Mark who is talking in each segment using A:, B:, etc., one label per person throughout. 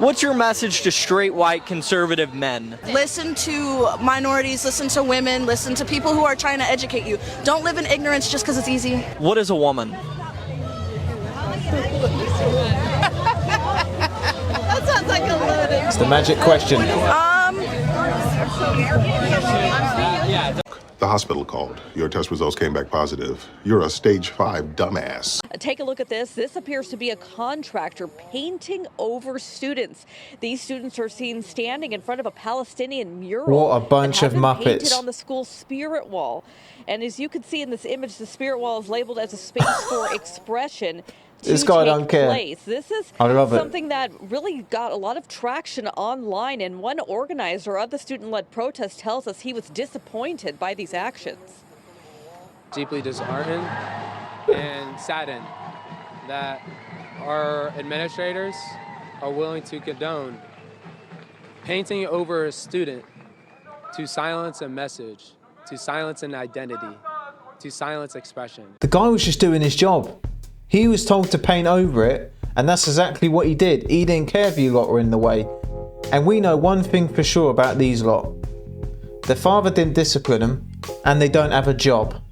A: What's your message to straight white conservative men?
B: Listen to minorities, listen to women, listen to people who are trying to educate you. Don't live in ignorance just because it's easy.
A: What is a woman?
B: That sounds like a loaded.
C: It's the magic question.
D: The hospital called. Your test results came back positive. You're a stage 5 dumbass.
E: Take a look at this. This appears to be a contractor painting over students. These students are seen standing in front of a Palestinian mural.
C: What a bunch of Muppets.
E: Painted on the school spirit wall. And as you can see in this image, the spirit wall is labeled as a space for expression.
C: This guy don't care.
E: This is something that really got a lot of traction online, and one organizer of the student-led protest tells us he was disappointed by these actions.
F: Deeply disheartened and saddened that our administrators are willing to condone painting over a student to silence a message, to silence an identity, to silence expression.
C: The guy was just doing his job. He was told to paint over it, and that's exactly what he did. He didn't care if you lot were in the way. And we know one thing for sure about these lot. Their father didn't discipline them, and they don't have a job.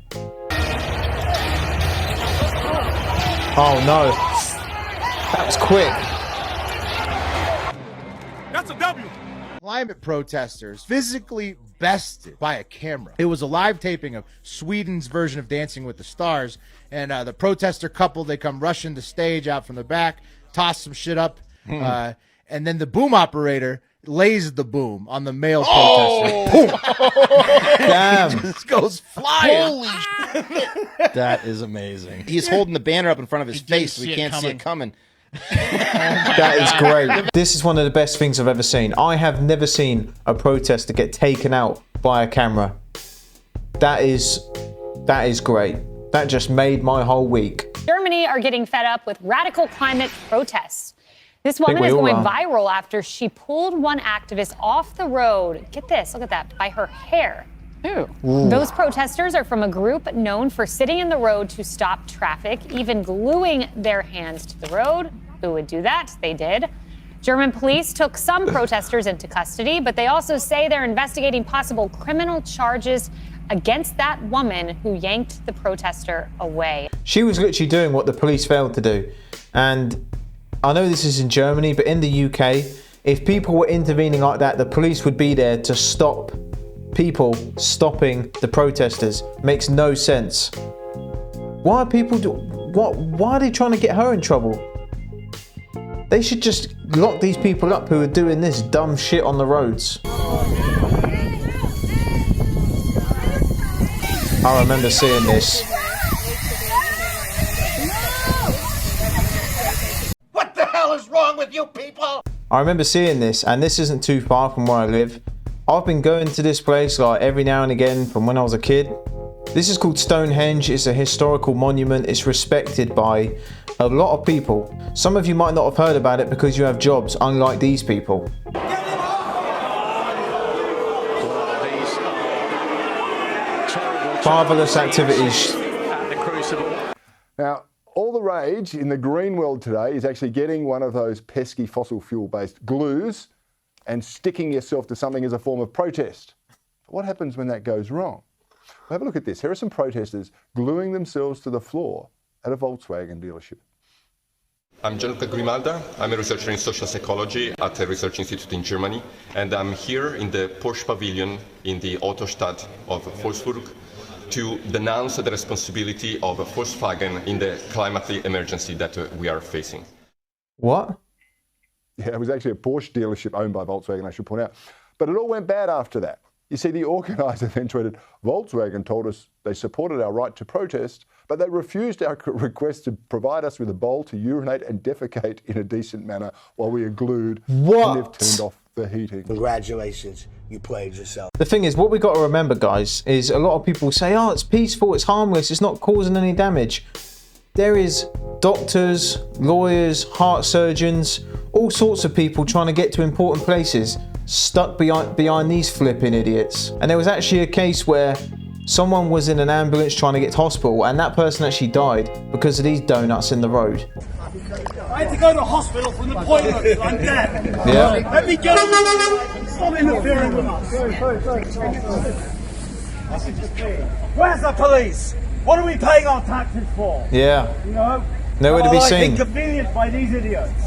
C: Oh no. That was quick.
G: That's a W. Climate protesters physically bested by a camera. It was a live taping of Sweden's version of Dancing with the Stars, and the protester couple, they come rushing the stage out from the back, toss some shit up, and then the boom operator lays the boom on the male protester. Boom!
C: Damn.
G: It just goes flying.
H: Holy shit. That is amazing. He's holding the banner up in front of his face so we can't see it coming.
C: That is great. This is one of the best things I've ever seen. I have never seen a protester get taken out by a camera. That is great. That just made my whole week.
I: Germany are getting fed up with radical climate protests. This woman is going viral after she pulled one activist off the road. Get this, look at that, by her hair. Ew. Those protesters are from a group known for sitting in the road to stop traffic, even gluing their hands to the road. Who would do that? They did. German police took some protesters into custody, but they also say they're investigating possible criminal charges against that woman who yanked the protester away.
C: She was literally doing what the police failed to do. And I know this is in Germany, but in the UK, if people were intervening like that, the police would be there to stop people stopping the protesters. Makes no sense. Why are people why are they trying to get her in trouble? They should just lock these people up who are doing this dumb shit on the roads. I remember seeing this.
J: What the hell is wrong with you people?
C: I remember seeing this, and this isn't too far from where I live. I've been going to this place like every now and again from when I was a kid. This is called Stonehenge. It's a historical monument. It's respected by a lot of people. Some of you might not have heard about it because you have jobs, unlike these people. Marvelous activities.
K: Now, all the rage in the green world today is actually getting one of those pesky fossil fuel-based glues and sticking yourself to something as a form of protest. What happens when that goes wrong? Well, have a look at this. Here are some protesters gluing themselves to the floor at a Volkswagen dealership.
L: I'm Gianluca Grimalda. I'm a researcher in social psychology at a research institute in Germany, and I'm here in the Porsche pavilion in the Autostadt of Wolfsburg to denounce the responsibility of Volkswagen in the climate emergency that we are facing.
C: What?
K: Yeah, it was actually a Porsche dealership owned by Volkswagen, I should point out. But it all went bad after that. You see, the organiser then tweeted, Volkswagen told us they supported our right to protest, but they refused our request to provide us with a bowl to urinate and defecate in a decent manner while we are glued.
C: What?
K: And they've turned off the heating.
J: Congratulations, you played yourself.
C: The thing is, what we got to remember, guys, is a lot of people say, oh, it's peaceful, it's harmless, it's not causing any damage. There is doctors, lawyers, heart surgeons, all sorts of people trying to get to important places, stuck behind these flipping idiots. And there was actually a case where someone was in an ambulance trying to get to hospital, and that person actually died because of these donuts in the road.
M: I had to go to the hospital from the toilet. I'm dead.
C: Yeah.
M: Let me get on. Stop interfering with us. Where's the police? What are we paying our taxes for?
C: Yeah.
M: You know?
C: Nowhere to be seen.
M: Inconvenienced by these idiots.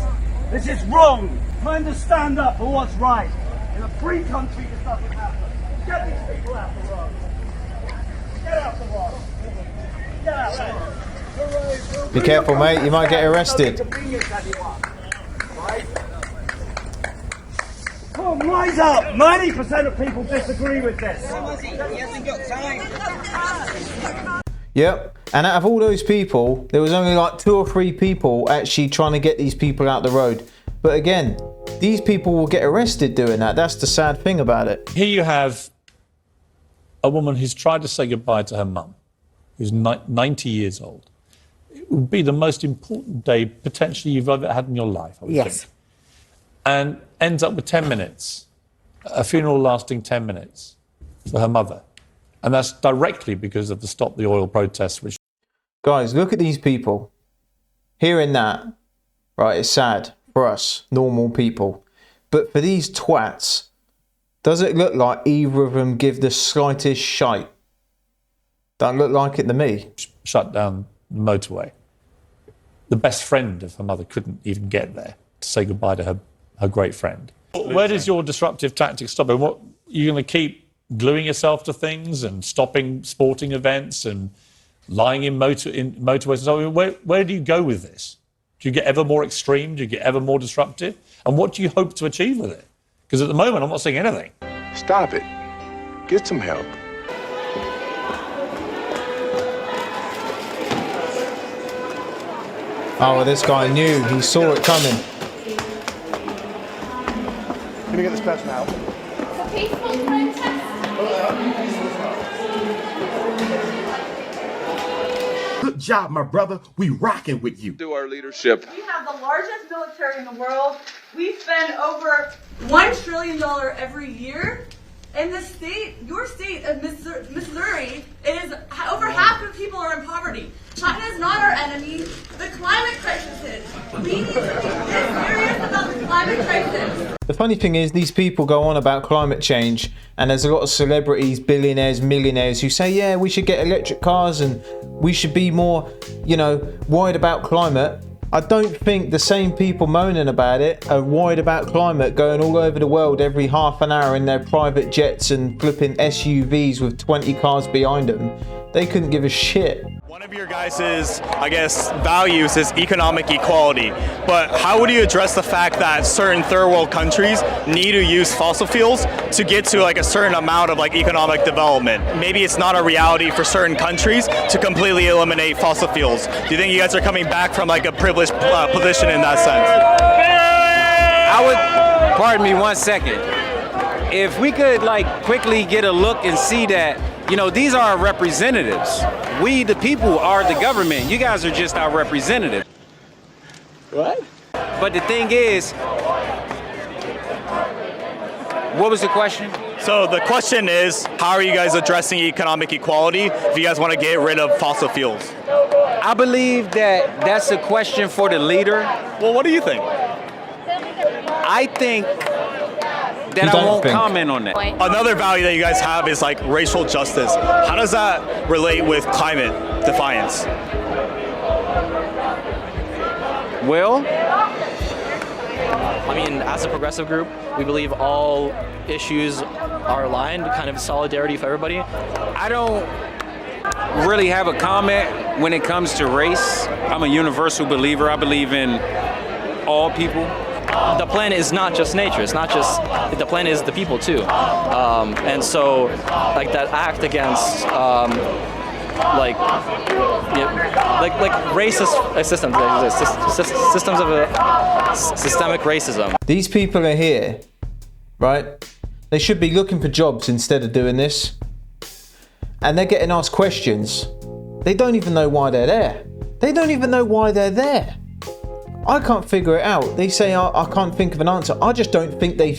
M: This is wrong. Time to stand up for what's right. In a free country, this doesn't happen. Get these people out the road. Get out the road. Get out there.
C: Be careful, mate. You might get arrested.
M: Come on, rise up. 90% of people disagree with this.
C: Yep. And out of all those people, there was only like 2 or 3 people actually trying to get these people out the road. But again, these people will get arrested doing that. That's the sad thing about it.
N: Here you have a woman who's tried to say goodbye to her mum, who's 90 years old. It would be the most important day potentially you've ever had in your life, I would think. And ends up with 10 minutes, a funeral lasting 10 minutes for her mother. And that's directly because of the Stop the Oil protests. Which
C: Guys, look at these people. Hearing that, right, it's sad for us, normal people. But for these twats, does it look like either of them give the slightest shite? Don't look like it to me.
N: Shut down the motorway. The best friend of her mother couldn't even get there to say goodbye to her great friend. Where does your disruptive tactic stop? And what, you're going to keep gluing yourself to things and stopping sporting events and lying in motorways and so on? Where do you go with this? Do you get ever more extreme? Do you get ever more disruptive? And what do you hope to achieve with it? Because at the moment, I'm not seeing anything.
O: Stop it. Get some help.
C: Oh, well, this guy knew. He saw it coming.
O: Let me get this person out.
J: Good job, my brother. We rocking with you.
O: Do our leadership.
B: We have the largest military in the world. We spend over $1 trillion every year. And the state, your state of Missouri, is over half of people are in poverty. China is not our enemy. The climate crisis is. We need to be serious about the climate crisis.
C: The funny thing is, these people go on about climate change, and there's a lot of celebrities, billionaires, millionaires who say, yeah, we should get electric cars and we should be more, you know, worried about climate. I don't think the same people moaning about it are worried about climate going all over the world every half an hour in their private jets and flipping SUVs with 20 cars behind them. They couldn't give a shit.
P: One of your guys' I guess, values is economic equality. But how would you address the fact that certain third world countries need to use fossil fuels to get to like a certain amount of like economic development? Maybe it's not a reality for certain countries to completely eliminate fossil fuels. Do you think you guys are coming back from like a privileged position in that sense?
Q: I would, pardon me 1 second. If we could like quickly get a look and see that, you know, these are our representatives. We, the people, are the government. You guys are just our representatives. What? But the thing is, what was the question?
P: So the question is, how are you guys addressing economic equality if you guys want to get rid of fossil fuels?
Q: I believe that that's a question for the leader.
P: Well, what do you think?
Q: I think that I won't comment on that.
P: Another value that you guys have is like racial justice. How does that relate with climate defiance?
R: Well, I mean, as a progressive group, we believe all issues are aligned, kind of solidarity for everybody.
Q: I don't really have a comment when it comes to race. I'm a universal believer. I believe in all people.
R: The planet is not just nature. It's not just, the planet is the people too. And so, like that act against, like racist systems, systems of systemic racism.
C: These people are here, right? They should be looking for jobs instead of doing this. And they're getting asked questions. They don't even know why they're there. They don't even know why they're there. I can't figure it out. They say I can't think of an answer. I just don't think they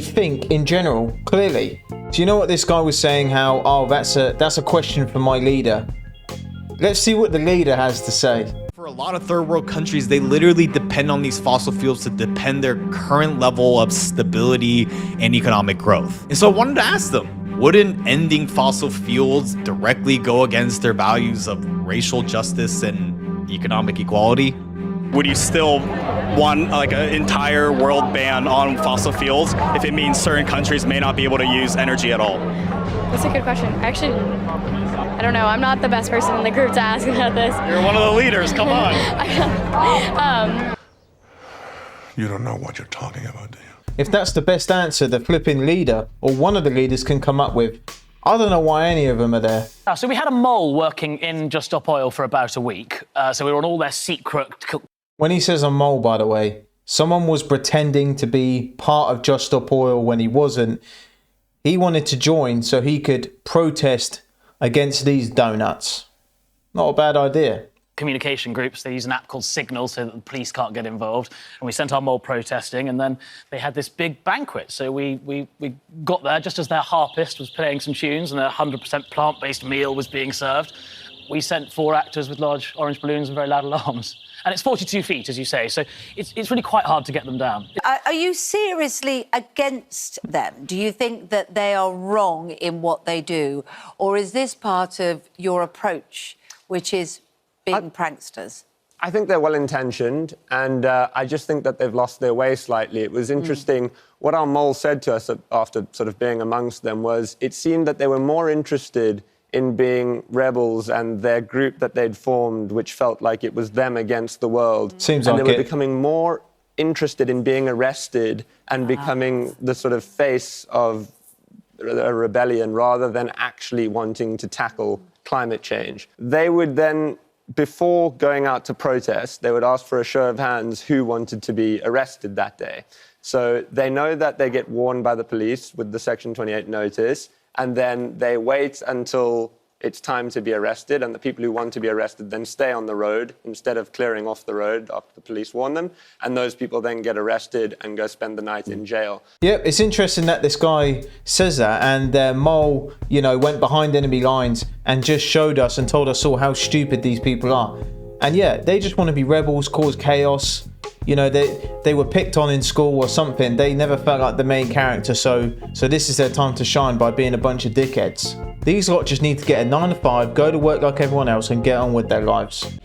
C: think in general, clearly. Do you know what this guy was saying? How, oh, that's a question for my leader. Let's see what the leader has to say.
S: For a lot of third world countries, they literally depend on these fossil fuels to depend their current level of stability and economic growth. And so I wanted to ask them, wouldn't ending fossil fuels directly go against their values of racial justice and economic equality?
P: Would you still want like an entire world ban on fossil fuels if it means certain countries may not be able to use energy at all?
T: That's a good question. Actually, I don't know. I'm not the best person in the group to ask about this.
P: You're one of the leaders. Come on.
D: You don't know what you're talking about, do you?
C: If that's the best answer the flipping leader or one of the leaders can come up with, I don't know why any of them are there.
U: So we had a mole working in Just Stop Oil for about a week. So we were on all their secret...
C: When he says a mole, by the way, someone was pretending to be part of Just Stop Oil when he wasn't. He wanted to join so he could protest against these donuts. Not a bad idea.
U: Communication groups, they use an app called Signal so that the police can't get involved. And we sent our mole protesting, and then they had this big banquet. So we got there just as their harpist was playing some tunes and a 100% plant-based meal was being served. We sent 4 actors with large orange balloons and very loud alarms. And it's 42 feet, as you say, so it's really quite hard to get them down.
V: Are you seriously against them? Do you think that they are wrong in what they do? Or is this part of your approach, which is being pranksters?
W: I think they're well-intentioned, and I just think that they've lost their way slightly. It was interesting, what our mole said to us after sort of being amongst them was it seemed that they were more interested in being rebels and their group that they'd formed, which felt like it was them against the world.
C: Seems
W: and
C: like
W: they were
C: it.
W: becoming more interested in being arrested and becoming the sort of face of a rebellion rather than actually wanting to tackle climate change. They would then, before going out to protest, they would ask for a show of hands who wanted to be arrested that day. So they know that they get warned by the police with the Section 28 notice, and then they wait until it's time to be arrested, and the people who want to be arrested then stay on the road instead of clearing off the road after the police warn them, and those people then get arrested and go spend the night in jail.
C: Yep, it's interesting that this guy says that, and Mole, you know, went behind enemy lines and just showed us and told us all how stupid these people are. And yeah, they just want to be rebels, cause chaos. You know, they were picked on in school or something. They never felt like the main character, so this is their time to shine by being a bunch of dickheads. These lot just need to get a 9 to 5, go to work like everyone else and get on with their lives.